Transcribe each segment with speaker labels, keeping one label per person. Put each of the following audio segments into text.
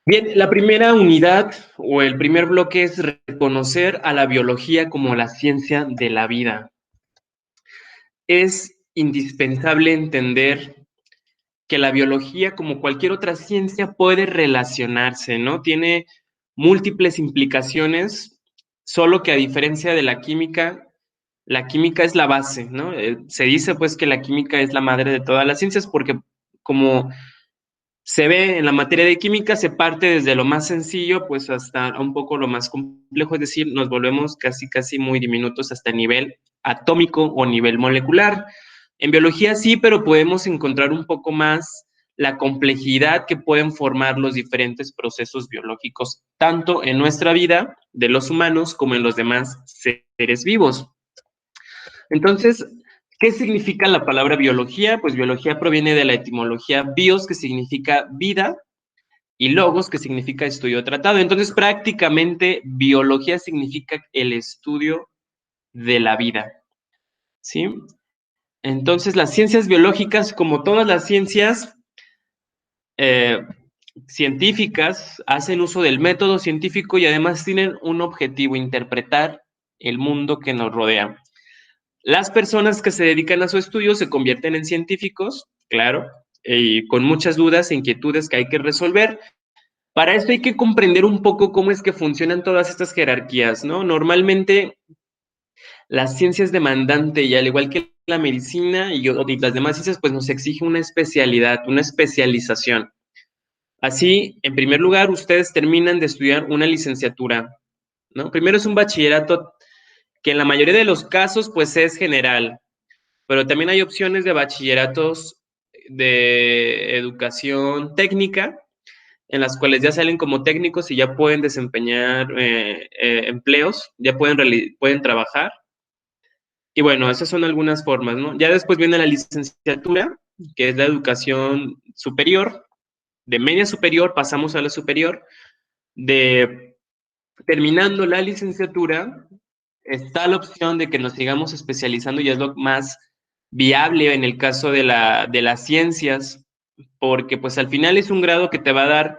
Speaker 1: Bien, la primera unidad o el primer bloque es reconocer a la biología como la ciencia de la vida. Es indispensable entender que la biología, como cualquier otra ciencia, puede relacionarse, ¿no? Tiene múltiples implicaciones, solo que a diferencia de la química es la base, ¿no? Se dice pues que la química es la madre de todas las ciencias porque como se ve en la materia de química, se parte desde lo más sencillo pues hasta un poco lo más complejo, es decir, nos volvemos casi muy diminutos hasta nivel atómico o nivel molecular. En biología sí, pero podemos encontrar un poco más la complejidad que pueden formar los diferentes procesos biológicos, tanto en nuestra vida de los humanos como en los demás seres vivos. Entonces, ¿qué significa la palabra biología? Pues biología proviene de la etimología bios, que significa vida, y logos, que significa estudio tratado. Entonces, prácticamente, biología significa el estudio de la vida, ¿sí? Entonces, las ciencias biológicas, como todas las ciencias eh, científicas, hacen uso del método científico y además tienen un objetivo: interpretar el mundo que nos rodea. Las personas que se dedican a su estudio se convierten en científicos, claro, y con muchas dudas e inquietudes que hay que resolver. Para esto hay que comprender un poco cómo es que funcionan todas estas jerarquías, ¿no? Normalmente las ciencias demandante, y al igual que la medicina y las demás ciencias, pues nos exige una especialidad, una especialización. Así, en primer lugar, ustedes terminan de estudiar una licenciatura, ¿no? Primero es un bachillerato que en la mayoría de los casos, pues es general, pero también hay opciones de bachilleratos de educación técnica, en las cuales ya salen como técnicos y ya pueden desempeñar empleos, ya pueden trabajar. Y bueno, esas son algunas formas, ¿no? Ya después viene la licenciatura, que es la educación superior. De media superior pasamos a la superior. De terminando la licenciatura, está la opción de que nos sigamos especializando y es lo más viable en el caso de las ciencias, porque pues al final es un grado que te va a dar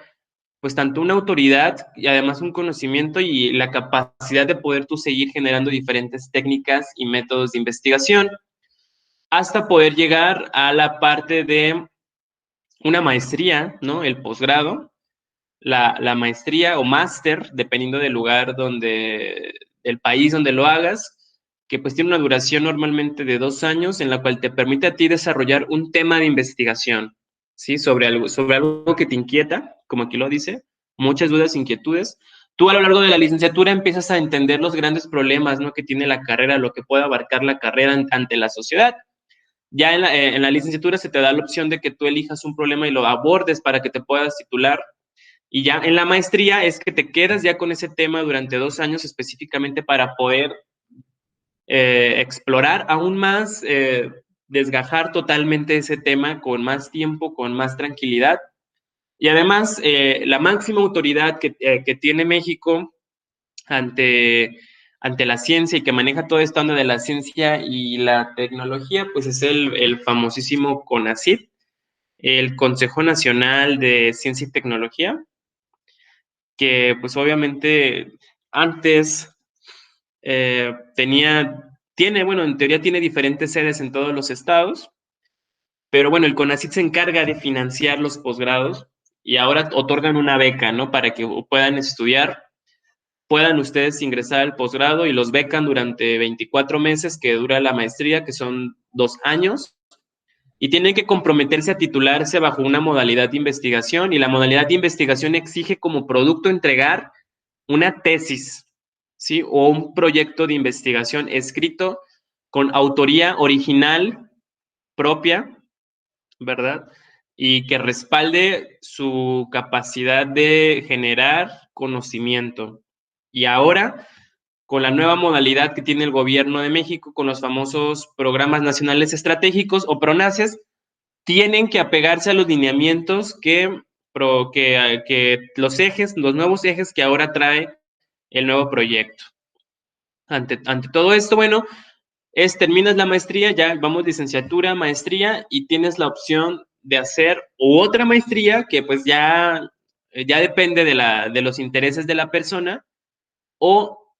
Speaker 1: pues tanto una autoridad y además un conocimiento y la capacidad de poder tú seguir generando diferentes técnicas y métodos de investigación hasta poder llegar a la parte de una maestría, ¿no? El posgrado, la maestría o máster, dependiendo del lugar del país donde lo hagas, que pues tiene una duración normalmente de 2 años, en la cual te permite a ti desarrollar un tema de investigación, ¿sí? Sobre algo que te inquieta, como aquí lo dice, muchas dudas, inquietudes. Tú a lo largo de la licenciatura empiezas a entender los grandes problemas, ¿no? Que tiene la carrera, lo que puede abarcar la carrera ante la sociedad. Ya en la licenciatura se te da la opción de que tú elijas un problema y lo abordes para que te puedas titular. Y ya en la maestría es que te quedas ya con ese tema durante 2 años específicamente para poder explorar aún más, desgajar totalmente ese tema con más tiempo, con más tranquilidad. Y además, la máxima autoridad que tiene México ante, ante la ciencia y que maneja toda esta onda de la ciencia y la tecnología, pues es el famosísimo CONACYT, el Consejo Nacional de Ciencia y Tecnología, que pues obviamente antes bueno, en teoría tiene diferentes sedes en todos los estados, pero bueno, el CONACYT se encarga de financiar los posgrados y ahora otorgan una beca, ¿no? Para que puedan estudiar, puedan ustedes ingresar al posgrado y los becan durante 24 meses que dura la maestría, que son 2 años, y tienen que comprometerse a titularse bajo una modalidad de investigación, y la modalidad de investigación exige como producto entregar una tesis, ¿sí? O un proyecto de investigación escrito con autoría original propia, ¿verdad? Y que respalde su capacidad de generar conocimiento. Y ahora, con la nueva modalidad que tiene el gobierno de México, con los famosos programas nacionales estratégicos o PRONACES, tienen que apegarse a los lineamientos que que los nuevos ejes que ahora trae el nuevo proyecto. Ante todo esto, bueno, terminas la maestría, ya vamos licenciatura, maestría, y tienes la opción de hacer otra maestría que pues ya depende de los intereses de la persona, o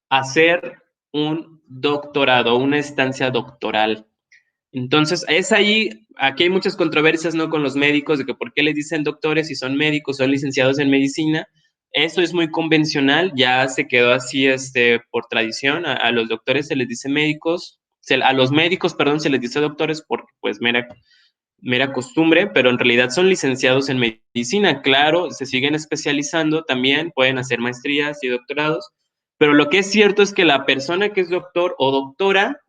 Speaker 1: hacer un doctorado, una estancia doctoral. Entonces, es ahí, aquí hay muchas controversias, ¿no? Con los médicos, de que por qué les dicen doctores si son médicos, son licenciados en medicina. Eso es muy convencional, ya se quedó así, por tradición. A los doctores se les dice médicos, a los médicos, perdón, se les dice doctores porque, pues, mera costumbre, pero en realidad son licenciados en medicina. Claro, se siguen especializando también, pueden hacer maestrías y doctorados, pero lo que es cierto es que la persona que es doctor o doctora,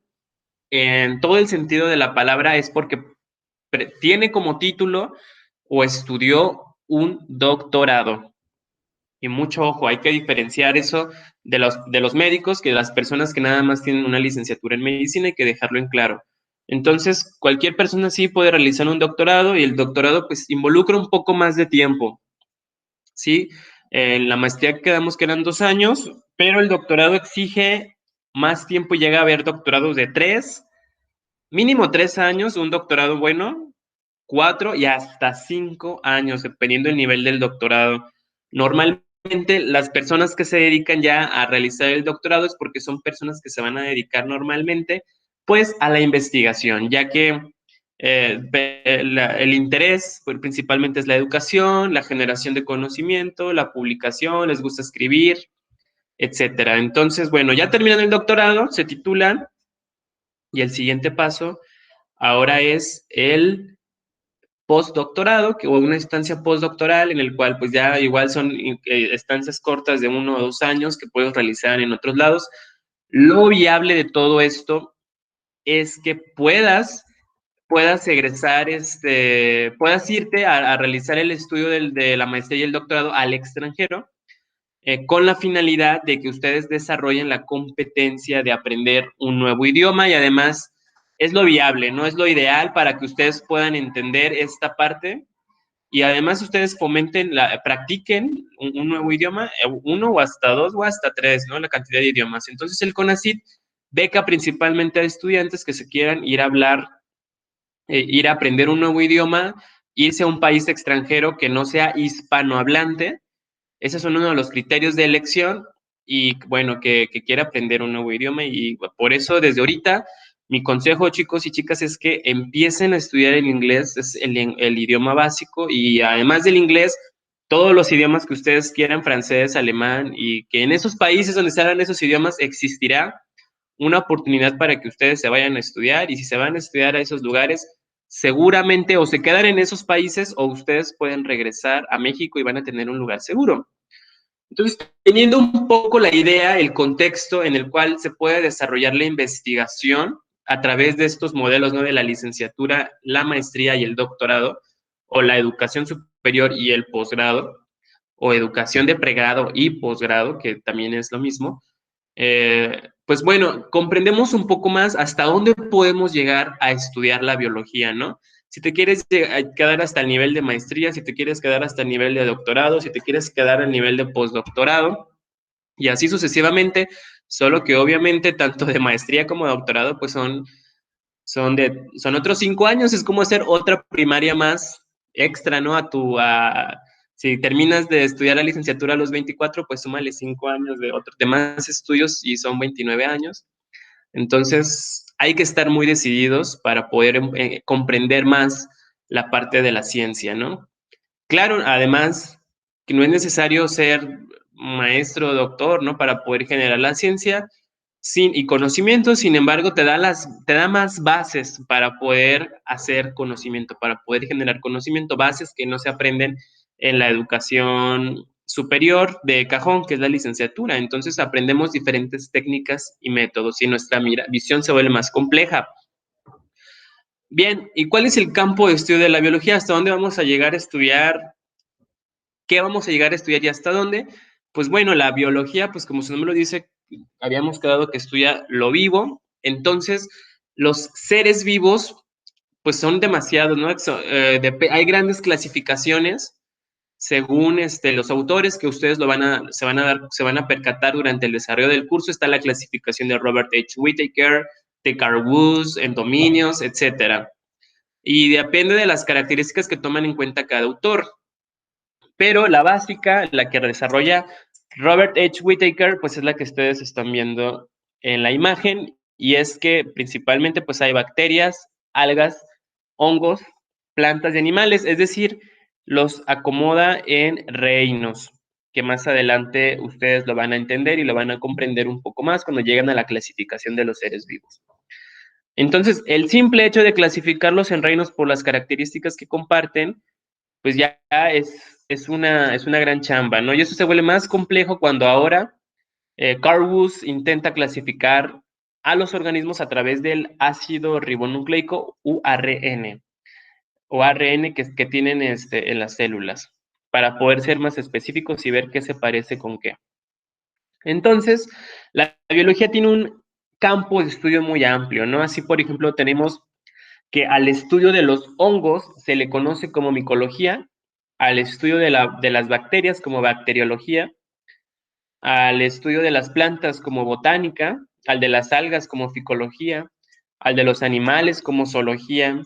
Speaker 1: en todo el sentido de la palabra, es porque tiene como título o estudió un doctorado. Y mucho ojo, hay que diferenciar eso de los médicos, que las personas que nada más tienen una licenciatura en medicina, hay que dejarlo en claro. Entonces, cualquier persona sí puede realizar un doctorado, y el doctorado pues involucra un poco más de tiempo, ¿sí? En la maestría quedamos que eran 2 años, pero el doctorado exige más tiempo, y llega a haber doctorados de 3, mínimo 3 años, un doctorado bueno, 4 y hasta 5 años, dependiendo del nivel del doctorado. Normalmente, las personas que se dedican ya a realizar el doctorado es porque son personas que se van a dedicar normalmente, pues, a la investigación, ya que el interés pues, principalmente es la educación, la generación de conocimiento, la publicación, les gusta escribir, etcétera. Entonces, bueno, ya terminan el doctorado, se titulan, y el siguiente paso ahora es el postdoctorado, o una estancia postdoctoral, en el cual pues ya igual son estancias cortas de 1 o 2 años que puedes realizar en otros lados. Lo viable de todo esto es que puedas egresar, puedas irte a realizar el estudio de la maestría y el doctorado al extranjero, con la finalidad de que ustedes desarrollen la competencia de aprender un nuevo idioma, y además es lo viable, no es lo ideal para que ustedes puedan entender esta parte, y además ustedes practiquen un nuevo idioma, uno o hasta dos o hasta tres, ¿no? La cantidad de idiomas. Entonces el CONACYT beca principalmente a estudiantes que se quieran ir a hablar, ir a aprender un nuevo idioma, irse a un país extranjero que no sea hispanohablante. Ese es uno de los criterios de elección, y bueno, que quiera aprender un nuevo idioma, y por eso desde ahorita mi consejo, chicos y chicas, es que empiecen a estudiar el inglés, es el idioma básico, y además del inglés, todos los idiomas que ustedes quieran, francés, alemán, y que en esos países donde se hablan esos idiomas existirá una oportunidad para que ustedes se vayan a estudiar, y si se van a estudiar a esos lugares, seguramente o se quedan en esos países, o ustedes pueden regresar a México y van a tener un lugar seguro. Entonces, teniendo un poco la idea, el contexto en el cual se puede desarrollar la investigación a través de estos modelos, ¿no? De la licenciatura, la maestría y el doctorado, o la educación superior y el posgrado, o educación de pregrado y posgrado, que también es lo mismo. Pues bueno, comprendemos un poco más hasta dónde podemos llegar a estudiar la biología, ¿no? Si te quieres quedar hasta el nivel de maestría, si te quieres quedar hasta el nivel de doctorado, si te quieres quedar al nivel de postdoctorado, y así sucesivamente, solo que obviamente tanto de maestría como de doctorado pues son otros 5 años, es como hacer otra primaria más extra, ¿no? Si terminas de estudiar la licenciatura a los 24, pues súmale 5 años de más estudios, y son 29 años. Entonces, hay que estar muy decididos para poder comprender más la parte de la ciencia, ¿no? Claro, además, que no es necesario ser maestro o doctor, ¿no? Para poder generar la ciencia y conocimiento. Sin embargo, te da más bases para poder hacer conocimiento, para poder generar conocimiento, bases que no se aprenden en la educación superior de cajón, que es la licenciatura. Entonces, aprendemos diferentes técnicas y métodos, y nuestra visión se vuelve más compleja. Bien, ¿y cuál es el campo de estudio de la biología? ¿Hasta dónde vamos a llegar a estudiar? ¿Qué vamos a llegar a estudiar y hasta dónde? Pues bueno, la biología, pues como su nombre lo dice, habíamos quedado que estudia lo vivo. Entonces, los seres vivos pues son demasiados, ¿no? Hay grandes clasificaciones según los autores que ustedes se van a percatar durante el desarrollo del curso. Está la clasificación de Robert H. Whittaker, de Carl Wood, en dominios, etcétera. Y depende de las características que toman en cuenta cada autor. Pero la básica, la que desarrolla Robert H. Whittaker, pues es la que ustedes están viendo en la imagen, y es que principalmente pues hay bacterias, algas, hongos, plantas y animales, es decir, los acomoda en reinos, que más adelante ustedes lo van a entender y lo van a comprender un poco más cuando lleguen a la clasificación de los seres vivos. Entonces, el simple hecho de clasificarlos en reinos por las características que comparten, pues ya es una gran chamba, ¿no? Y eso se vuelve más complejo cuando ahora Carl Wood intenta clasificar a los organismos a través del ácido ribonucleico URN, o ARN que tienen en las células, para poder ser más específicos y ver qué se parece con qué. Entonces, la biología tiene un campo de estudio muy amplio, ¿no? Así, por ejemplo, tenemos que al estudio de los hongos se le conoce como micología, al estudio de las bacterias como bacteriología, al estudio de las plantas como botánica, al de las algas como ficología, al de los animales como zoología,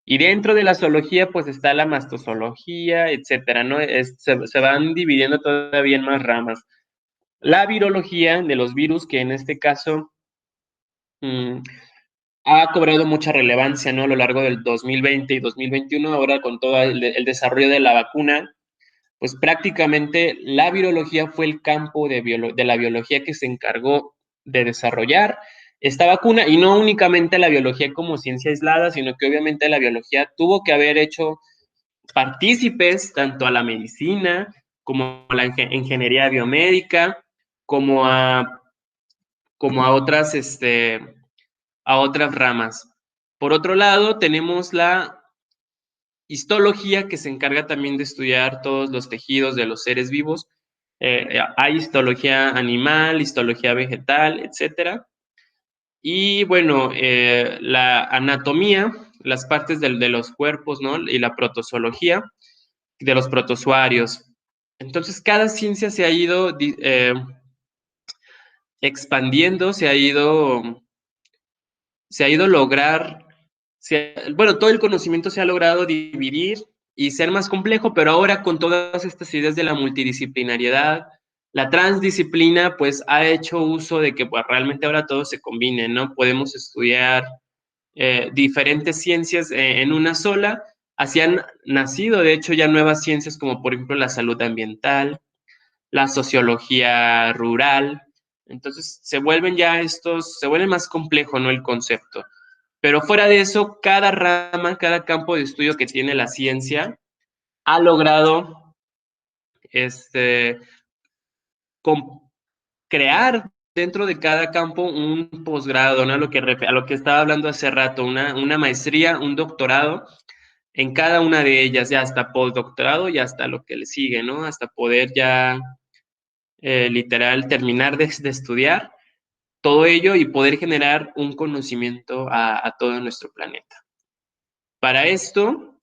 Speaker 1: y dentro de la zoología pues está la mastozoología, etcétera, ¿no? Se van dividiendo todavía en más ramas. La virología de los virus, que en este caso ha cobrado mucha relevancia, ¿no? A lo largo del 2020 y 2021, ahora con todo el desarrollo de la vacuna, pues prácticamente la virología fue el campo de la biología que se encargó de desarrollar esta vacuna, y no únicamente la biología como ciencia aislada, sino que obviamente la biología tuvo que haber hecho partícipes tanto a la medicina como a la ingeniería biomédica, como a otras, a otras ramas. Por otro lado, tenemos la histología, que se encarga también de estudiar todos los tejidos de los seres vivos. Hay histología animal, histología vegetal, etcétera. Y bueno, la anatomía, las partes de los cuerpos, ¿no? Y la protozoología de los protozoarios. Entonces, cada ciencia se ha ido expandiendo, se ha ido lograr, bueno, todo el conocimiento se ha logrado dividir y ser más complejo, pero ahora con todas estas ideas de la multidisciplinariedad, la transdisciplina, pues ha hecho uso de que pues, realmente ahora todo se combine, ¿no? Podemos estudiar diferentes ciencias en una sola. Así han nacido, de hecho, ya nuevas ciencias como por ejemplo la salud ambiental, la sociología rural. Entonces se vuelve más complejo, ¿no? El concepto. Pero fuera de eso, cada rama, cada campo de estudio que tiene la ciencia ha logrado crear dentro de cada campo un posgrado, ¿no? A lo que estaba hablando hace rato, una maestría, un doctorado en cada una de ellas, ya hasta postdoctorado y hasta lo que le sigue, ¿no? Hasta poder ya literal terminar de estudiar todo ello y poder generar un conocimiento a todo nuestro planeta. Para esto,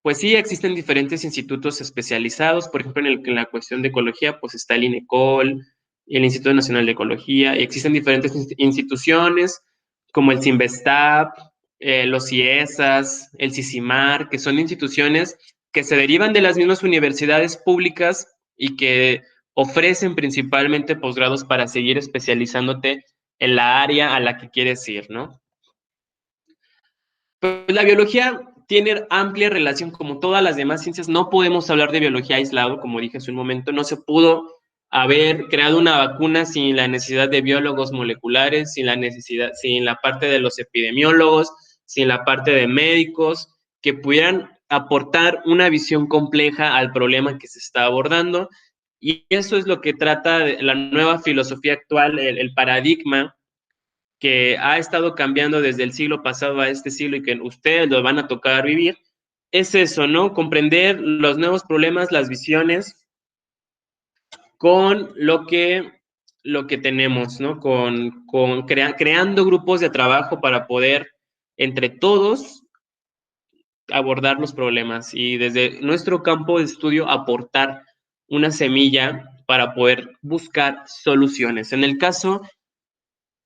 Speaker 1: pues sí, existen diferentes institutos especializados, por ejemplo, en la cuestión de ecología, pues está el INECOL, el Instituto Nacional de Ecología, y existen diferentes instituciones como el CINVESTAP, los CIESAS, el CICIMAR, que son instituciones que se derivan de las mismas universidades públicas y que ofrecen principalmente posgrados para seguir especializándote en la área a la que quieres ir, ¿no? Pues la biología tiene amplia relación, como todas las demás ciencias. No podemos hablar de biología aislado, como dije hace un momento. No se pudo haber creado una vacuna sin la necesidad de biólogos moleculares, sin la parte de los epidemiólogos, sin la parte de médicos, que pudieran aportar una visión compleja al problema que se está abordando. Y eso es lo que trata de la nueva filosofía actual, el paradigma que ha estado cambiando desde el siglo pasado a este siglo y que ustedes lo van a tocar vivir, es eso, ¿no? Comprender los nuevos problemas, las visiones con lo que tenemos, ¿no? Creando grupos de trabajo para poder, entre todos, abordar los problemas y desde nuestro campo de estudio aportar una semilla para poder buscar soluciones. En el caso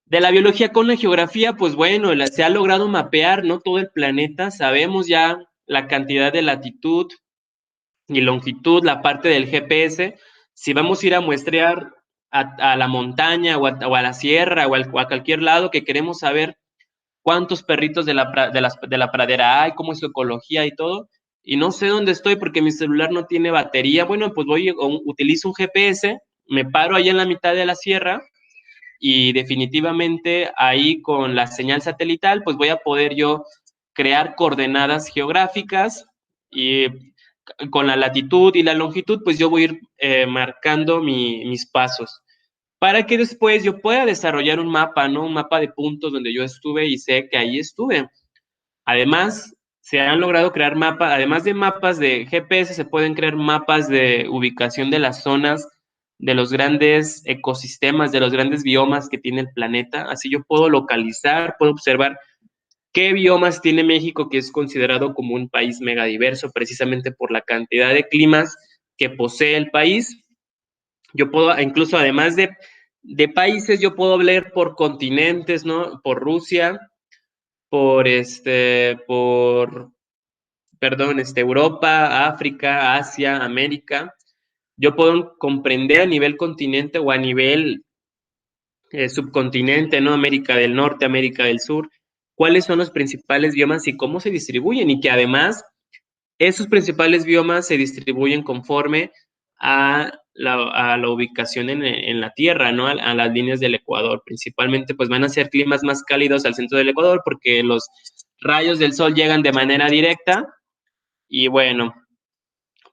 Speaker 1: de la biología con la geografía, pues bueno, se ha logrado mapear, ¿no? Todo el planeta, sabemos ya la cantidad de latitud y longitud, la parte del GPS. Si vamos a ir a muestrear a la montaña o a la sierra o a cualquier lado que queremos saber cuántos perritos de la pradera hay, cómo es su ecología y todo, y no sé dónde estoy porque mi celular no tiene batería, bueno, pues utilizo un GPS, me paro ahí en la mitad de la sierra y definitivamente ahí con la señal satelital, pues voy a poder yo crear coordenadas geográficas y con la latitud y la longitud, pues yo voy a ir marcando mis pasos para que después yo pueda desarrollar un mapa, ¿no? Un mapa de puntos donde yo estuve y sé que ahí estuve. Además, se han logrado crear mapas, además de mapas de GPS, se pueden crear mapas de ubicación de las zonas, de los grandes ecosistemas, de los grandes biomas que tiene el planeta. Así yo puedo localizar, puedo observar qué biomas tiene México, que es considerado como un país megadiverso, precisamente por la cantidad de climas que posee el país. Yo puedo, incluso además de países, yo puedo hablar por continentes, ¿no? Por Rusia, perdón, Europa, África, Asia, América. Yo puedo comprender a nivel continente o a nivel subcontinente, ¿no? América del Norte, América del Sur, cuáles son los principales biomas y cómo se distribuyen, y que además esos principales biomas se distribuyen conforme a la ubicación en la Tierra, ¿no? A las líneas del Ecuador. Principalmente, pues van a ser climas más cálidos al centro del Ecuador porque los rayos del sol llegan de manera directa. Y bueno,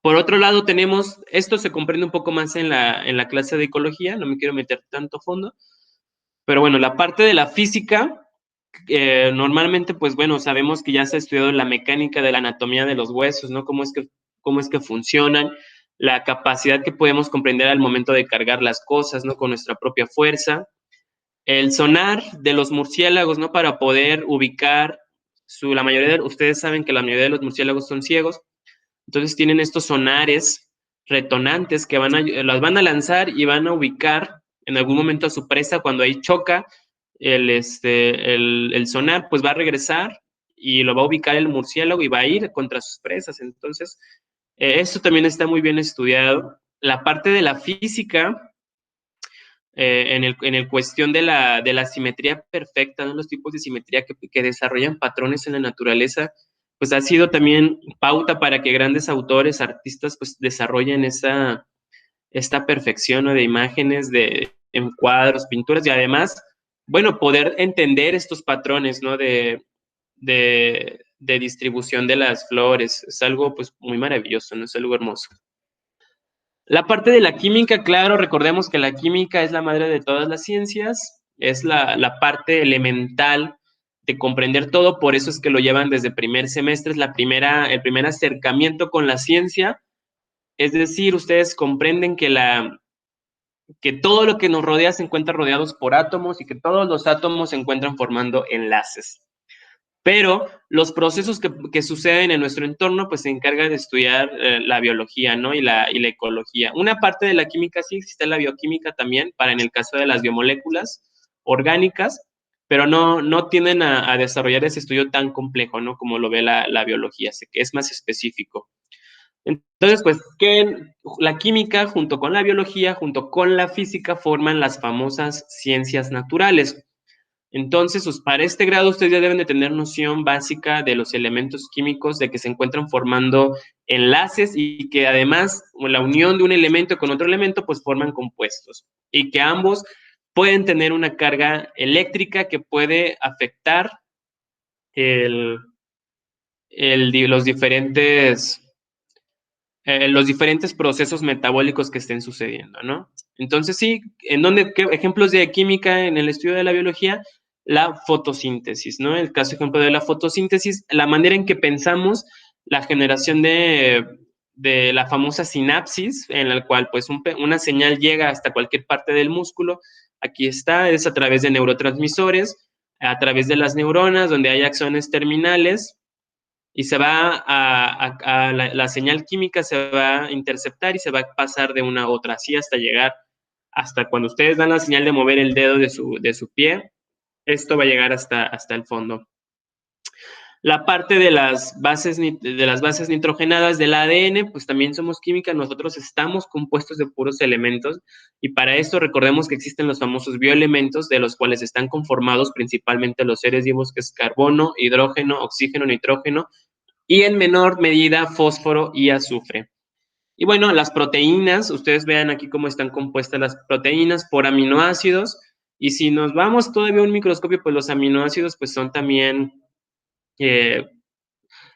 Speaker 1: por otro lado tenemos, esto se comprende un poco más en la clase de ecología, no me quiero meter tanto a fondo, pero bueno, la parte de la física, normalmente, pues bueno, sabemos que ya se ha estudiado la mecánica de la anatomía de los huesos, ¿no? Cómo es que funcionan, la capacidad que podemos comprender al momento de cargar las cosas, ¿no? Con nuestra propia fuerza. El sonar de los murciélagos, ¿no? Para poder ubicar ustedes saben que la mayoría de los murciélagos son ciegos, entonces tienen estos sonares retonantes que las van a lanzar y van a ubicar en algún momento a su presa. Cuando ahí choca el sonar, pues va a regresar y lo va a ubicar el murciélago y va a ir contra sus presas. Entonces, esto también está muy bien estudiado. La parte de la física, en el cuestión de la simetría perfecta, ¿no? Los tipos de simetría que desarrollan patrones en la naturaleza, pues ha sido también pauta para que grandes autores, artistas, pues desarrollen esta perfección, ¿no? De imágenes, en cuadros, pinturas y además, bueno, poder entender estos patrones, ¿no? De distribución de las flores. Es algo pues muy maravilloso, ¿no? Es algo hermoso. La parte de la química, claro, recordemos que la química es la madre de todas las ciencias, es la parte elemental de comprender todo, por eso es que lo llevan desde primer semestre, es el primer acercamiento con la ciencia, es decir, ustedes comprenden que todo lo que nos rodea se encuentra rodeados por átomos y que todos los átomos se encuentran formando enlaces. Pero los procesos que suceden en nuestro entorno, pues se encarga de estudiar la biología, ¿no? Y la ecología. Una parte de la química sí existe la bioquímica también, para en el caso de las biomoléculas orgánicas, pero no tienden a desarrollar ese estudio tan complejo, ¿no? Como lo ve la biología, sé que es más específico. Entonces, pues, la química junto con la biología, junto con la física, forman las famosas ciencias naturales. Entonces, pues, para este grado ustedes ya deben de tener noción básica de los elementos químicos, de que se encuentran formando enlaces y que además la unión de un elemento con otro elemento pues forman compuestos y que ambos pueden tener una carga eléctrica que puede afectar el, los diferentes procesos metabólicos que estén sucediendo, ¿no? Entonces, sí, ¿qué ejemplos de química en el estudio de la biología? La fotosíntesis, ¿no? El caso ejemplo de la fotosíntesis, la manera en que pensamos la generación de la famosa sinapsis, en la cual pues una señal llega hasta cualquier parte del músculo, aquí está, es a través de neurotransmisores, a través de las neuronas, donde hay axones terminales, y se va la señal química se va a interceptar y se va a pasar de una a otra, así hasta llegar, hasta cuando ustedes dan la señal de mover el dedo de su pie, esto va a llegar hasta el fondo. La parte de las bases nitrogenadas del ADN, pues también somos química, nosotros estamos compuestos de puros elementos, y para esto recordemos que existen los famosos bioelementos, de los cuales están conformados principalmente los seres vivos, que es carbono, hidrógeno, oxígeno, nitrógeno, y en menor medida fósforo y azufre. Y bueno, las proteínas, ustedes vean aquí cómo están compuestas las proteínas por aminoácidos, y si nos vamos todavía a un microscopio, pues los aminoácidos pues son también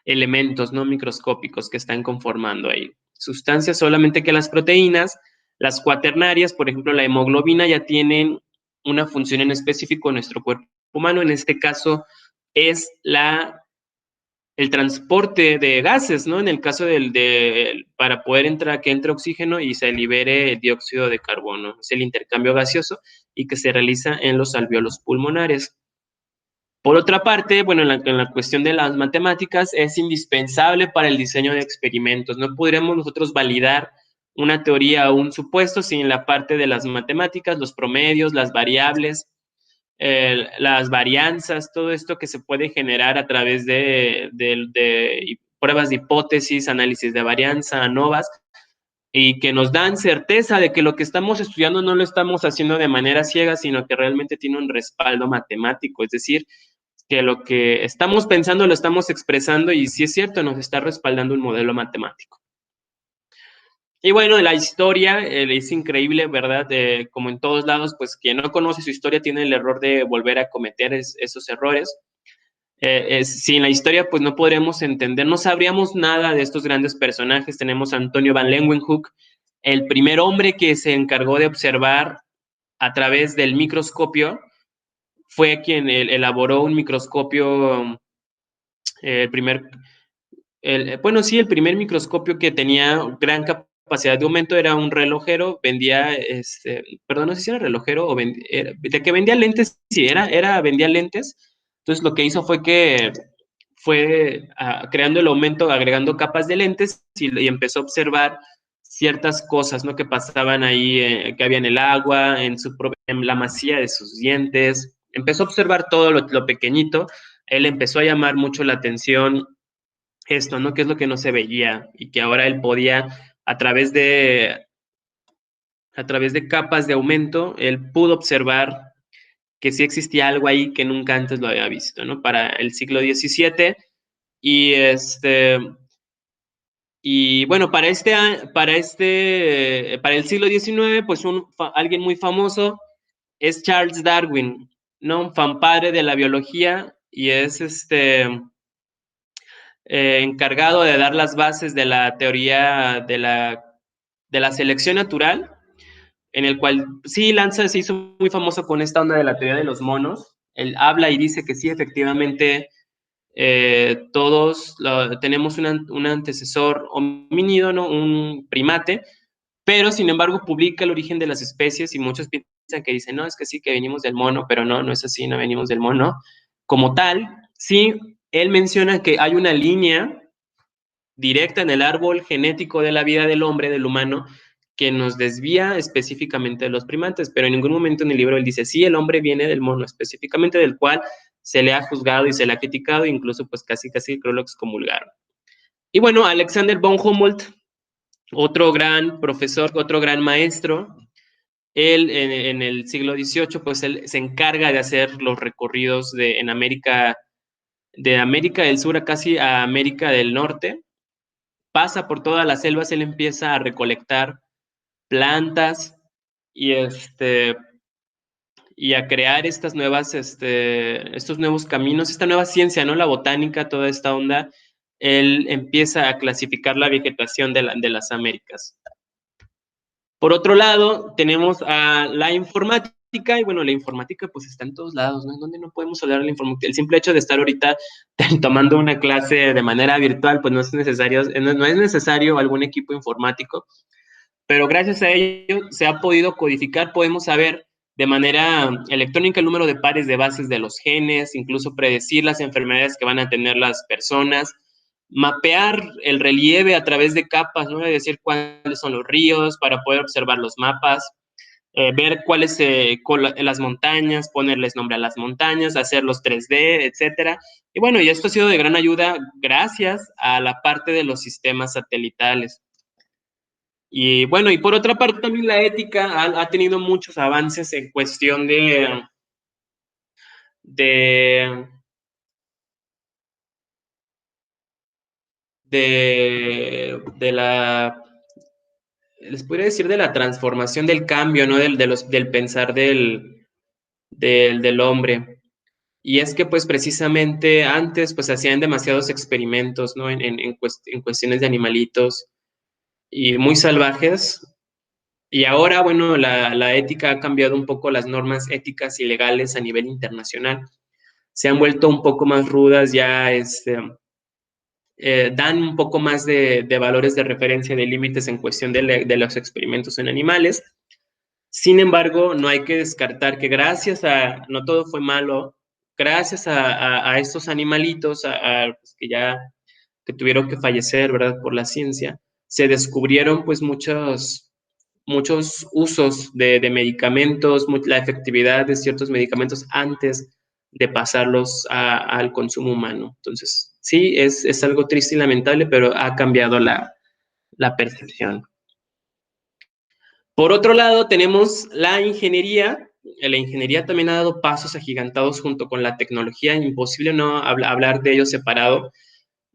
Speaker 1: elementos no microscópicos que están conformando ahí sustancias, solamente que las proteínas, las cuaternarias, por ejemplo la hemoglobina, ya tienen una función en específico en nuestro cuerpo humano, en este caso es el transporte de gases, ¿no? En el caso para poder que entre oxígeno y se libere el dióxido de carbono, es el intercambio gaseoso y que se realiza en los alvéolos pulmonares. Por otra parte, bueno, en la cuestión de las matemáticas es indispensable para el diseño de experimentos. No podremos nosotros validar una teoría o un supuesto sin la parte de las matemáticas, los promedios, las variables, las varianzas, todo esto que se puede generar a través de pruebas de hipótesis, análisis de varianza, ANOVAs, y que nos dan certeza de que lo que estamos estudiando no lo estamos haciendo de manera ciega, sino que realmente tiene un respaldo matemático, es decir, que lo que estamos pensando lo estamos expresando y si es cierto, nos está respaldando un modelo matemático. Y bueno, la historia es increíble, ¿verdad? Como en todos lados, pues quien no conoce su historia tiene el error de volver a cometer esos errores. Sin la historia, pues no podríamos entender, no sabríamos nada de estos grandes personajes. Tenemos a Antonio van Leeuwenhoek, el primer hombre que se encargó de observar a través del microscopio, fue quien elaboró un microscopio, el primer el primer microscopio que tenía gran capacidad de aumento era un relojero, vendía, perdón, no sé si era relojero o de que vendía lentes, sí, vendía lentes. Entonces lo que hizo fue que fue creando el aumento, agregando capas de lentes y empezó a observar ciertas cosas, ¿no? Que pasaban ahí, que había en el agua, en la masía de sus dientes. Empezó a observar todo lo pequeñito. Él empezó a llamar mucho la atención esto, ¿no? Que es lo que no se veía y que ahora él podía, a través de capas de aumento, él pudo observar que sí existía algo ahí que nunca antes lo había visto, ¿no? Para el siglo XVII y y bueno, para el siglo XIX, pues alguien muy famoso es Charles Darwin, ¿no? Un fanpadre de la biología y es encargado de dar las bases de la teoría de la selección natural, en el cual sí, Lanza se hizo muy famoso con esta onda de la teoría de los monos. Él habla y dice que sí, efectivamente, todos tenemos un antecesor homínido, ¿no? Un primate, pero sin embargo publica el origen de las especies y muchos piensan que dicen, no, es que sí, que venimos del mono, pero no, no es así, no venimos del mono. Como tal, sí, él menciona que hay una línea directa en el árbol genético de la vida del hombre, del humano, que nos desvía específicamente de los primates, pero en ningún momento en el libro él dice, sí, el hombre viene del mono, específicamente del cual se le ha juzgado y se le ha criticado, incluso pues casi creo lo excomulgaron. Y bueno, Alexander von Humboldt, otro gran profesor, otro gran maestro, él en el siglo XVIII, pues él se encarga de hacer los recorridos en América, de América del Sur a casi a América del Norte, pasa por todas las selvas, él empieza a recolectar plantas y y a crear estos nuevos caminos, esta nueva ciencia, ¿no? La botánica, toda esta onda, él empieza a clasificar la vegetación de las Américas. Por otro lado, tenemos a la informática, y bueno, la informática pues está en todos lados, ¿no? ¿En dónde no podemos hablar de la informática? El simple hecho de estar ahorita tomando una clase de manera virtual, pues no es necesario algún equipo informático, pero gracias a ello se ha podido codificar, podemos saber de manera electrónica el número de pares de bases de los genes, incluso predecir las enfermedades que van a tener las personas, mapear el relieve a través de capas, ¿no? Es decir, cuáles son los ríos para poder observar los mapas, ver cuáles las montañas, ponerles nombre a las montañas, hacer los 3D, etcétera. Y bueno, y esto ha sido de gran ayuda gracias a la parte de los sistemas satelitales. Y bueno, y por otra parte también la ética ha tenido muchos avances en cuestión de, de la, les podría decir de la transformación del cambio, ¿no? Del pensar del hombre. Y es que pues precisamente antes pues hacían demasiados experimentos, ¿no? En cuestiones de animalitos y muy salvajes. Y ahora, bueno, la ética ha cambiado un poco las normas éticas y legales a nivel internacional. Se han vuelto un poco más rudas, ya dan un poco más de valores de referencia, de límites en cuestión de los experimentos en animales. Sin embargo, no hay que descartar que gracias a, no todo fue malo, gracias a estos animalitos, pues, que tuvieron que fallecer, ¿verdad? Por la ciencia, se descubrieron pues muchos usos de medicamentos, la efectividad de ciertos medicamentos antes de pasarlos al consumo humano. Entonces, sí, es algo triste y lamentable, pero ha cambiado la percepción. Por otro lado, tenemos la ingeniería. La ingeniería también ha dado pasos agigantados junto con la tecnología, imposible no hablar de ello separado.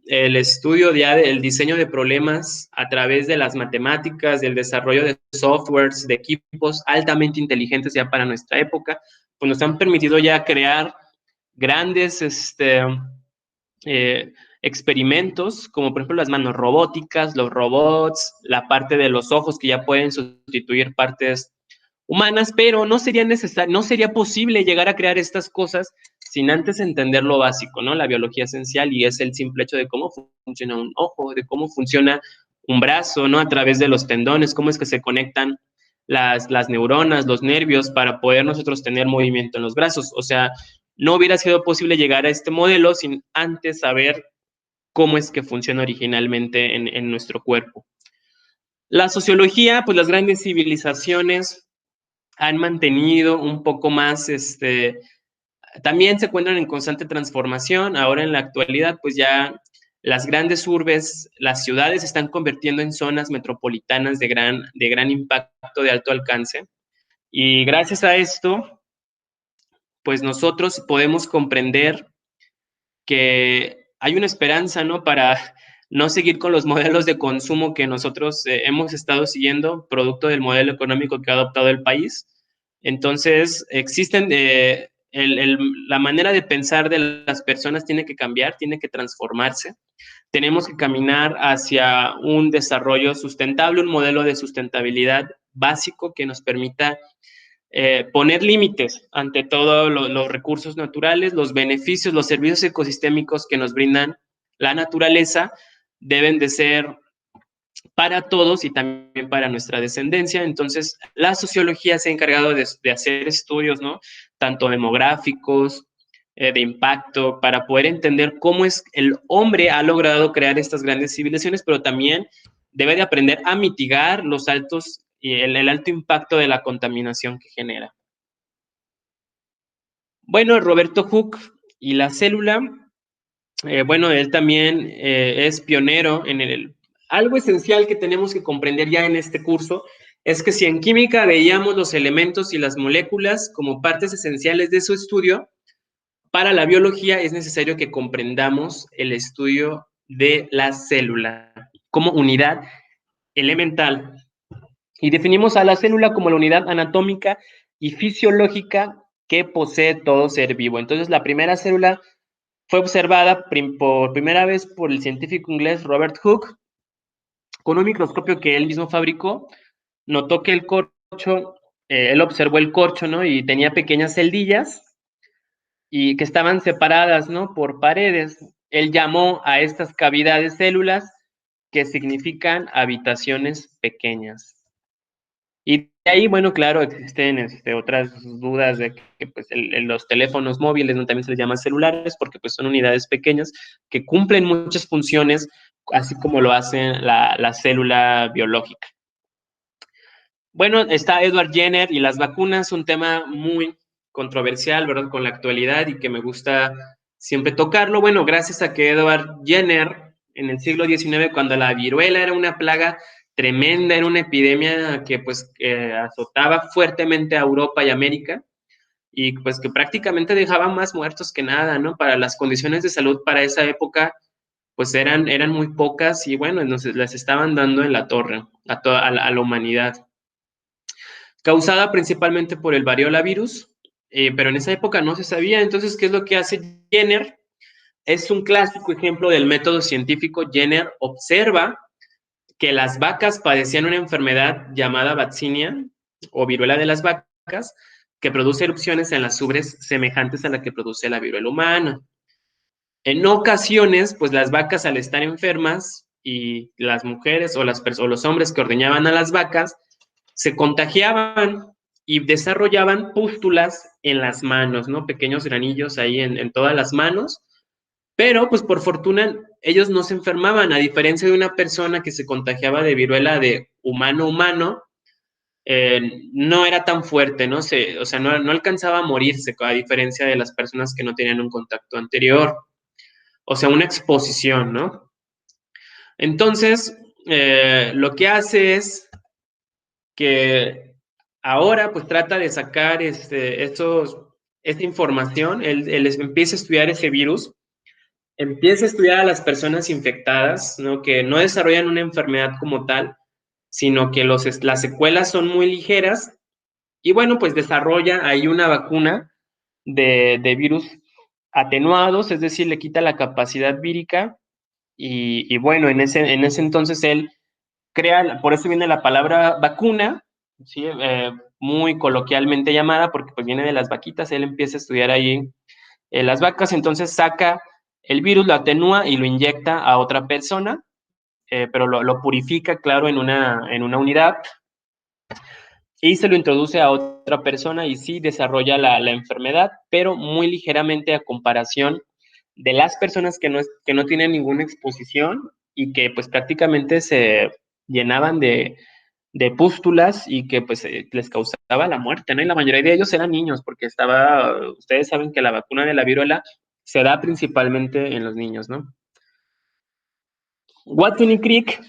Speaker 1: El estudio ya del diseño de problemas a través de las matemáticas, del desarrollo de softwares, de equipos altamente inteligentes ya para nuestra época, pues nos han permitido ya crear grandes experimentos, como por ejemplo las manos robóticas, los robots, la parte de los ojos que ya pueden sustituir partes humanas, pero no sería necesario, no sería posible llegar a crear estas cosas sin antes entender lo básico, ¿no? La biología esencial, y es el simple hecho de cómo funciona un ojo, de cómo funciona un brazo, ¿no? A través de los tendones, cómo es que se conectan las neuronas, los nervios, para poder nosotros tener movimiento en los brazos. O sea, no hubiera sido posible llegar a este modelo sin antes saber cómo es que funciona originalmente en nuestro cuerpo. La sociología, pues las grandes civilizaciones han mantenido un poco más, también se encuentran en constante transformación. Ahora en la actualidad, pues ya las grandes urbes, las ciudades se están convirtiendo en zonas metropolitanas de gran impacto, de alto alcance. Y gracias a esto, pues nosotros podemos comprender que hay una esperanza, ¿no? Para no seguir con los modelos de consumo que nosotros hemos estado siguiendo, producto del modelo económico que ha adoptado el país. Entonces, existen, la manera de pensar de las personas tiene que cambiar, tiene que transformarse. Tenemos que caminar hacia un desarrollo sustentable, un modelo de sustentabilidad básico que nos permita poner límites ante todos los recursos naturales, los beneficios, los servicios ecosistémicos que nos brindan la naturaleza deben de ser para todos y también para nuestra descendencia. Entonces, la sociología se ha encargado de hacer estudios, ¿no? Tanto demográficos, de impacto, para poder entender cómo es el hombre ha logrado crear estas grandes civilizaciones, pero también debe de aprender a mitigar los altos y el alto impacto de la contaminación que genera. Bueno, Roberto Hooke y la célula, bueno, él también es pionero en algo esencial que tenemos que comprender ya en este curso, es que si en química veíamos los elementos y las moléculas como partes esenciales de su estudio, para la biología es necesario que comprendamos el estudio de la célula como unidad elemental. Y definimos a la célula como la unidad anatómica y fisiológica que posee todo ser vivo. Entonces, la primera célula fue observada por primera vez por el científico inglés Robert Hooke con un microscopio que él mismo fabricó. Notó que el corcho, él observó el corcho, ¿no? Y tenía pequeñas celdillas y que estaban separadas, ¿no? Por paredes. Él llamó a estas cavidades células que significan habitaciones pequeñas. Y ahí, bueno, claro, existen otras dudas de que pues, los teléfonos móviles, ¿no? También se les llama celulares, porque pues, son unidades pequeñas que cumplen muchas funciones, así como lo hace la célula biológica. Bueno, está Edward Jenner y las vacunas, un tema muy controversial, ¿verdad? Con la actualidad y que me gusta siempre tocarlo. Bueno, gracias a que Edward Jenner, en el siglo XIX, cuando la viruela era una plaga tremenda, era una epidemia que pues azotaba fuertemente a Europa y América y pues que prácticamente dejaba más muertos que nada, ¿no? Para las condiciones de salud para esa época pues eran muy pocas y bueno, nos las estaban dando en la torre a la humanidad. Causada principalmente por el variola virus, pero en esa época no se sabía. Entonces, ¿qué es lo que hace Jenner? Es un clásico ejemplo del método científico. Jenner observa que las vacas padecían una enfermedad llamada vaccinia o viruela de las vacas, que produce erupciones en las ubres semejantes a la que produce la viruela humana. En ocasiones, pues las vacas al estar enfermas y las mujeres o los hombres que ordeñaban a las vacas se contagiaban y desarrollaban pústulas en las manos, ¿no? Pequeños granillos ahí en todas las manos, pero pues por fortuna ellos no se enfermaban, a diferencia de una persona que se contagiaba de viruela de humano a humano, no era tan fuerte, ¿no? O sea, no alcanzaba a morirse, a diferencia de las personas que no tenían un contacto anterior, o sea, una exposición, ¿no? Entonces, lo que hace es que ahora pues trata de sacar esta información, él empieza a estudiar ese virus, empieza a estudiar a las personas infectadas, ¿no? Que no desarrollan una enfermedad como tal, sino que las secuelas son muy ligeras, y bueno, pues desarrolla ahí una vacuna de virus atenuados, es decir, le quita la capacidad vírica, y bueno, en ese entonces él crea, por eso viene la palabra vacuna, ¿sí? Muy coloquialmente llamada, porque pues viene de las vaquitas, él empieza a estudiar ahí las vacas, entonces saca el virus, lo atenúa y lo inyecta a otra persona, pero lo purifica, claro, en una unidad, y se lo introduce a otra persona y sí desarrolla la enfermedad, pero muy ligeramente a comparación de las personas que no tienen ninguna exposición y que pues prácticamente se llenaban de pústulas y que pues les causaba la muerte, ¿no? Y la mayoría de ellos eran niños, porque ustedes saben que la vacuna de la viruela se da principalmente en los niños, ¿no? Watson y Crick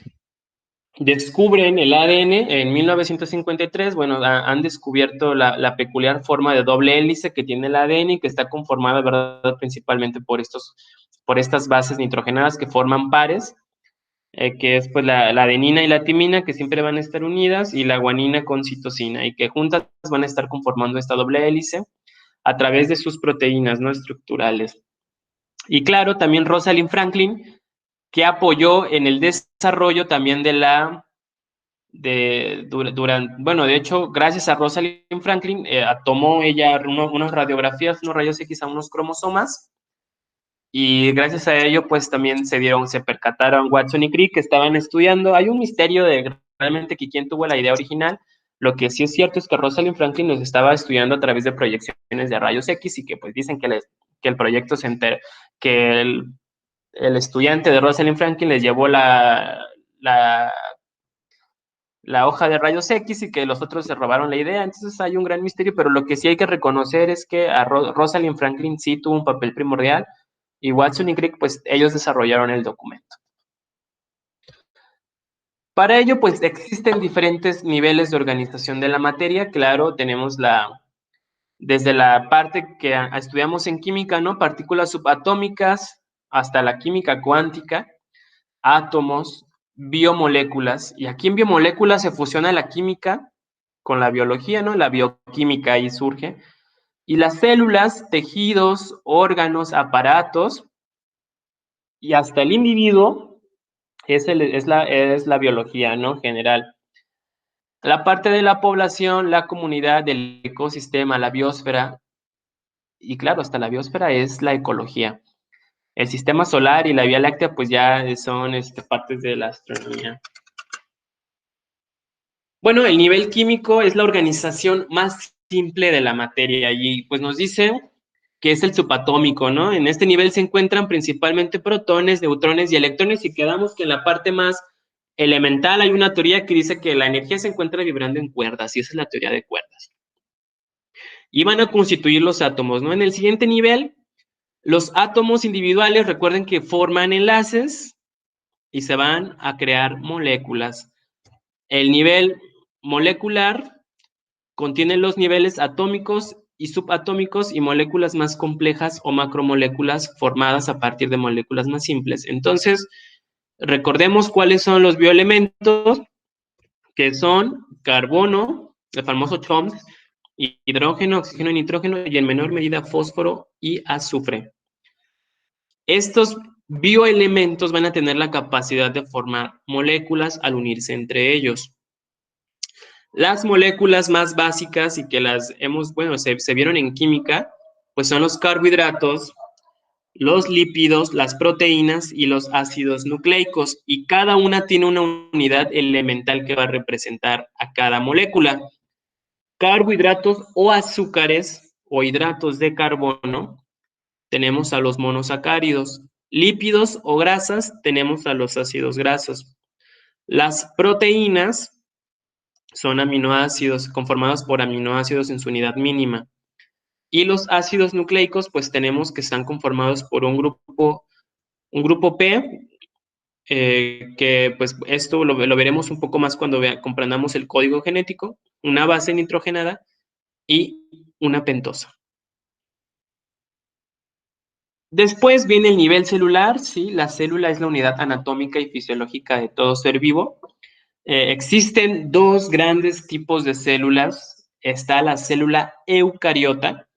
Speaker 1: descubren el ADN en 1953. Bueno, han descubierto la peculiar forma de doble hélice que tiene el ADN y que está conformada, ¿verdad?, principalmente por estas bases nitrogenadas que forman pares, que es pues la adenina y la timina, que siempre van a estar unidas, y la guanina con citosina, y que juntas van a estar conformando esta doble hélice a través de sus proteínas no estructurales. Y claro, también Rosalind Franklin, que apoyó en el desarrollo también bueno, de hecho, gracias a Rosalind Franklin, tomó ella unas radiografías, unos rayos X a unos cromosomas, y gracias a ello, pues también se percataron Watson y Crick que estaban estudiando. Hay un misterio de realmente que quién tuvo la idea original. Lo que sí es cierto es que Rosalind Franklin los estaba estudiando a través de proyecciones de rayos X, y que pues dicen que el proyecto que el estudiante de Rosalind Franklin les llevó la la hoja de rayos X y que los otros se robaron la idea. Entonces hay un gran misterio, pero lo que sí hay que reconocer es que a Rosalind Franklin sí tuvo un papel primordial, y Watson y Crick, pues ellos desarrollaron el documento. Para ello, pues existen diferentes niveles de organización de la materia. Claro, tenemos desde la parte que estudiamos en química, ¿no? Partículas subatómicas, hasta la química cuántica, átomos, biomoléculas, y aquí en biomoléculas se fusiona la química con la biología, ¿no? La bioquímica ahí surge, y las células, tejidos, órganos, aparatos, y hasta el individuo es la biología, ¿no? General. La parte de la población, la comunidad, del ecosistema, la biosfera, y claro, hasta la biosfera es la ecología. El sistema solar y la Vía Láctea, pues ya son partes de la astronomía. Bueno, el nivel químico es la organización más simple de la materia y pues nos dice que es el subatómico, ¿no? En este nivel se encuentran principalmente protones, neutrones y electrones y quedamos que en la parte más elemental hay una teoría que dice que la energía se encuentra vibrando en cuerdas y esa es la teoría de cuerdas. Y van a constituir los átomos, ¿no? En el siguiente nivel, los átomos individuales, recuerden que forman enlaces y se van a crear moléculas. El nivel molecular contiene los niveles atómicos y subatómicos y moléculas más complejas o macromoléculas formadas a partir de moléculas más simples. Entonces, recordemos cuáles son los bioelementos, que son carbono, el famoso CHOMS, hidrógeno, oxígeno y nitrógeno, y en menor medida fósforo y azufre. Estos bioelementos van a tener la capacidad de formar moléculas al unirse entre ellos. Las moléculas más básicas y que las hemos, bueno, se vieron en química, pues son los carbohidratos, los lípidos, las proteínas y los ácidos nucleicos, y cada una tiene una unidad elemental que va a representar a cada molécula. Carbohidratos o azúcares o hidratos de carbono, tenemos a los monosacáridos. Lípidos o grasas, tenemos a los ácidos grasos. Las proteínas son aminoácidos conformados por aminoácidos en su unidad mínima. Y los ácidos nucleicos, pues tenemos que están conformados por un grupo P, que pues esto lo veremos un poco más cuando comprendamos el código genético, una base nitrogenada y una pentosa. Después viene el nivel celular, ¿sí? La célula es la unidad anatómica y fisiológica de todo ser vivo. Existen dos grandes tipos de células. Está la célula eucariota.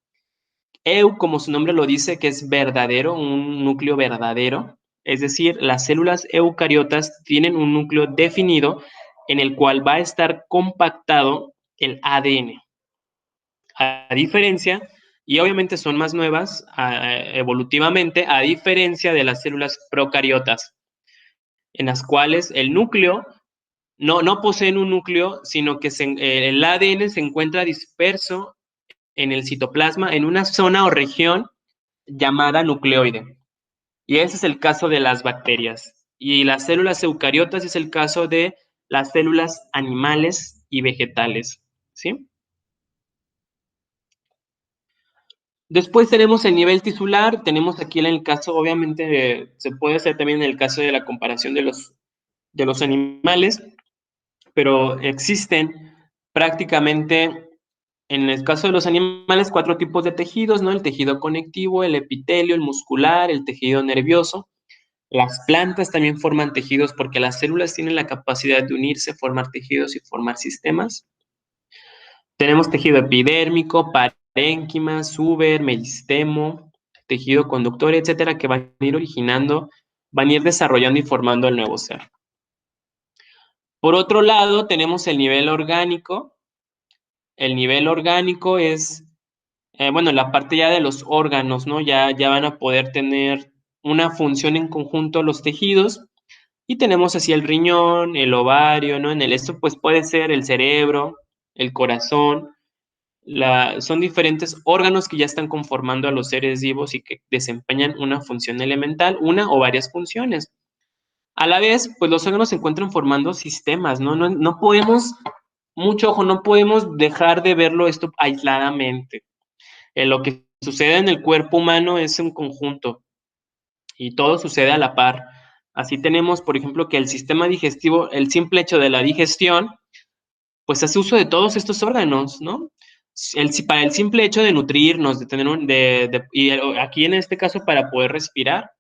Speaker 1: Eu, como su nombre lo dice, que es verdadero, un núcleo verdadero. Es decir, las células eucariotas tienen un núcleo definido en el cual va a estar compactado el ADN. A diferencia, y obviamente son más nuevas evolutivamente, a diferencia de las células procariotas, en las cuales el núcleo no poseen un núcleo, sino que el ADN se encuentra disperso en el citoplasma en una zona o región llamada nucleoide. Y ese es el caso de las bacterias. Y las células eucariotas es el caso de las células animales y vegetales. ¿Sí? Después tenemos el nivel tisular, tenemos aquí en el caso, obviamente, se puede hacer también en el caso de la comparación de los animales, pero existen prácticamente, en el caso de los animales, 4 tipos de tejidos, ¿no? El tejido conectivo, el epitelio, el muscular, el tejido nervioso. Las plantas también forman tejidos porque las células tienen la capacidad de unirse, formar tejidos y formar sistemas. Tenemos tejido epidérmico, parénquima, suber, meristemo, tejido conductor, etcétera, que van a ir originando, van a ir desarrollando y formando el nuevo ser. Por otro lado, tenemos el nivel orgánico. El nivel orgánico es, bueno, la parte ya de los órganos, ¿no? Ya van a poder tener una función en conjunto los tejidos. Y tenemos así el riñón, el ovario, ¿no? Esto pues puede ser el cerebro, el corazón, son diferentes órganos que ya están conformando a los seres vivos y que desempeñan una función elemental, una o varias funciones. A la vez, pues los órganos se encuentran formando sistemas, ¿no? No podemos, mucho ojo, no podemos dejar de verlo esto aisladamente. Lo que sucede en el cuerpo humano es un conjunto y todo sucede a la par. Así tenemos, por ejemplo, que el sistema digestivo, el simple hecho de la digestión, pues hace uso de todos estos órganos, ¿no? Para el simple hecho de nutrirnos, de tener y aquí en este caso para poder respirar,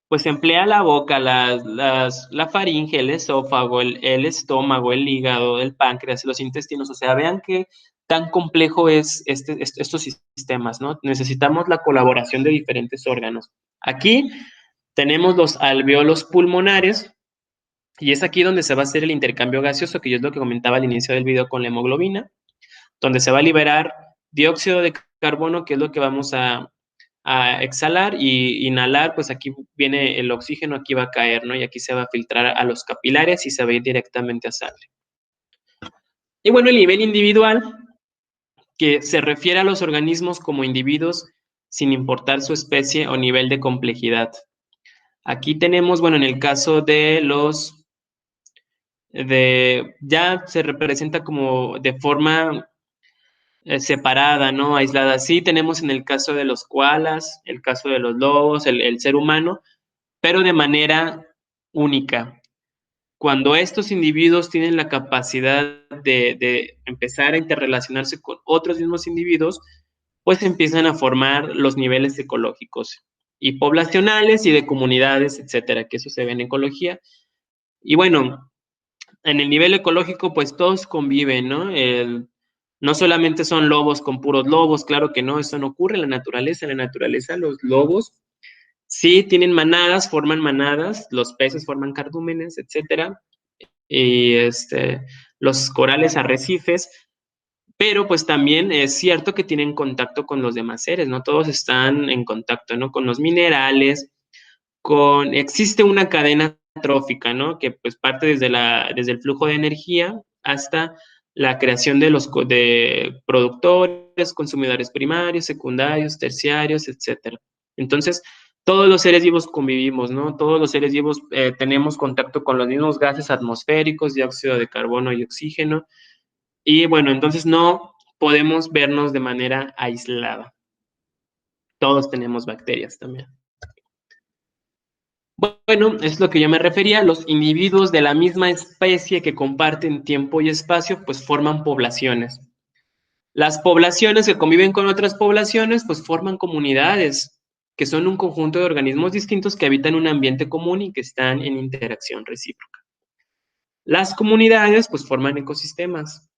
Speaker 1: pues se emplea la boca, la faringe, el esófago, el estómago, el hígado, el páncreas, los intestinos. O sea, vean qué tan complejo es estos sistemas, ¿no? Necesitamos la colaboración de diferentes órganos. Aquí tenemos los alveolos pulmonares, y es aquí donde se va a hacer el intercambio gaseoso, que yo es lo que comentaba al inicio del video con la hemoglobina, donde se va a liberar dióxido de carbono, que es lo que vamos a exhalar, y inhalar, pues aquí viene el oxígeno, aquí va a caer, ¿no? Y aquí se va a filtrar a los capilares y se va a ir directamente a sangre. Y bueno, el nivel individual, que se refiere a los organismos como individuos sin importar su especie o nivel de complejidad. Aquí tenemos, bueno, en el caso de ya se representa como de forma separada, ¿no? Aislada. Sí, tenemos en el caso de los koalas, el caso de los lobos, el ser humano, pero de manera única. Cuando estos individuos tienen la capacidad de empezar a interrelacionarse con otros mismos individuos, pues empiezan a formar los niveles ecológicos y poblacionales y de comunidades, etcétera, que eso se ve en ecología. Y bueno, en el nivel ecológico, pues todos conviven, ¿no? No solamente son lobos con puros lobos, claro que no, eso no ocurre en la naturaleza los lobos sí tienen manadas, forman manadas, los peces forman cardúmenes, etcétera, y los corales arrecifes, pero pues también es cierto que tienen contacto con los demás seres, no todos están en contacto, ¿no? Con los minerales, existe una cadena trófica, ¿no? Que pues parte desde el flujo de energía hasta la creación de productores, consumidores primarios, secundarios, terciarios, etcétera. Entonces, todos los seres vivos convivimos, ¿no? Todos los seres vivos tenemos contacto con los mismos gases atmosféricos, dióxido de carbono y oxígeno. Y bueno, entonces no podemos vernos de manera aislada. Todos tenemos bacterias también. Bueno, es lo que yo me refería, los individuos de la misma especie que comparten tiempo y espacio, pues forman poblaciones. Las poblaciones que conviven con otras poblaciones, pues forman comunidades, que son un conjunto de organismos distintos que habitan un ambiente común y que están en interacción recíproca. Las comunidades, pues forman ecosistemas.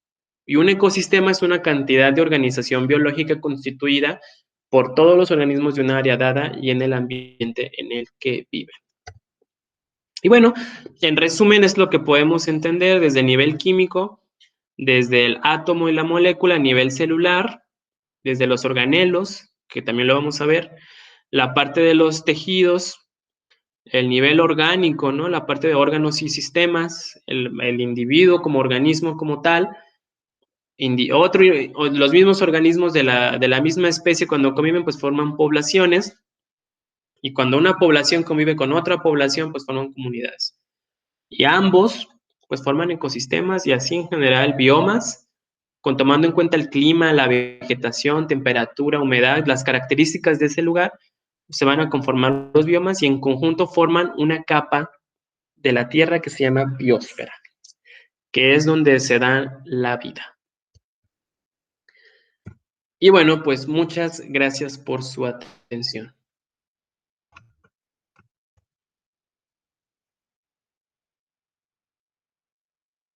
Speaker 1: Y un ecosistema es una cantidad de organización biológica constituida por todos los organismos de una área dada y en el ambiente en el que viven. Y bueno, en resumen es lo que podemos entender desde el nivel químico, desde el átomo y la molécula a nivel celular, desde los organelos, que también lo vamos a ver, la parte de los tejidos, el nivel orgánico, ¿no? La parte de órganos y sistemas, el individuo como organismo como tal, los mismos organismos de la misma especie cuando conviven pues forman poblaciones y cuando una población convive con otra población pues forman comunidades. Y ambos pues forman ecosistemas y así en general biomas, tomando en cuenta el clima, la vegetación, temperatura, humedad, las características de ese lugar, se van a conformar los biomas y en conjunto forman una capa de la Tierra que se llama biosfera, que es donde se da la vida. Y bueno, pues muchas gracias por su atención.